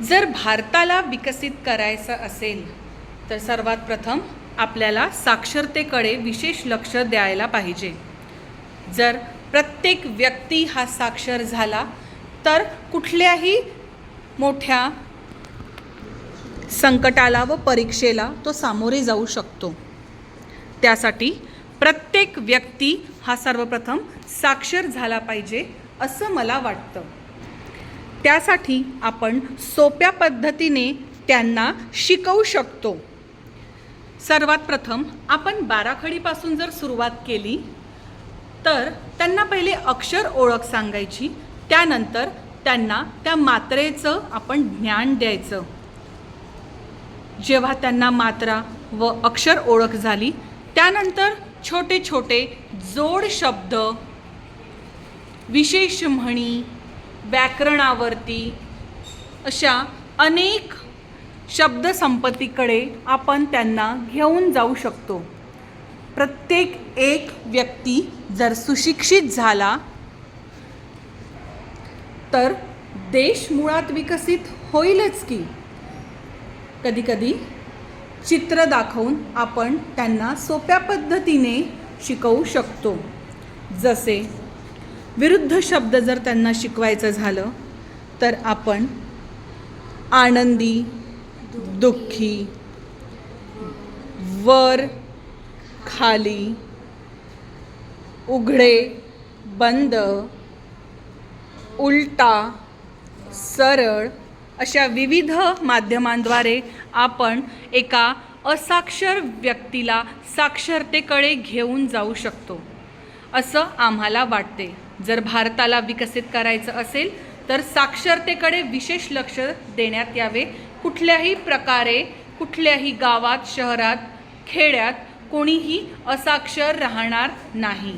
जर भारताला विकसित करायचं असेल तर सर्वात प्रथम आपल्याला साक्षरतेकडे विशेष लक्ष द्यायला पाहिजे. जर प्रत्येक व्यक्ती हा साक्षर झाला तर कुठल्याही मोठ्या संकटाला व परीक्षेला तो सामोरे जाऊ शकतो. त्यासाठी प्रत्येक व्यक्ती हा सर्वप्रथम साक्षर झाला पाहिजे असं मला वाटतं. त्यासाठी आपण सोप्या पद्धतीने त्यांना शिकवू शकतो. सर्वात प्रथम आपण बाराखडीपासून जर सुरुवात केली तर त्यांना पहिले अक्षर ओळख सांगायची, त्यानंतर त्यांना त्या मात्रेचं आपण ज्ञान द्यायचं. जेव्हा त्यांना मात्रा व अक्षर ओळख झाली त्यानंतर छोटे छोटे जोड शब्द, विशेष म्हणी, व्याकरणावरती अशा अनेक शब्दसंपत्तीकडे आपण त्यांना घेऊन जाऊ शकतो. प्रत्येक एक व्यक्ती जर सुशिक्षित झाला तर देश मुळात विकसित होईलच की. कधीकधी चित्र दाखवून आपण त्यांना सोप्या पद्धतीने शिकवू शकतो. जसे विरुद्ध शब्द जर त्यांना शिकवायचं झालं तर आपण आनंदी, दुःखी, वर खाली, उघडे बंद, उलटा सरळ अशा विविध माध्यमांद्वारे आपण एका असाक्षर व्यक्तीला साक्षरतेकडे घेऊन जाऊ शकतो असं आम्हाला वाटते. जर भारताला विकसित करायचं असेल तर साक्षरतेकडे विशेष लक्ष देण्यात यावे. कुठल्याही प्रकारे कुठल्याही गावात, शहरात, खेड्यात कोणीही असाक्षर राहणार नाही.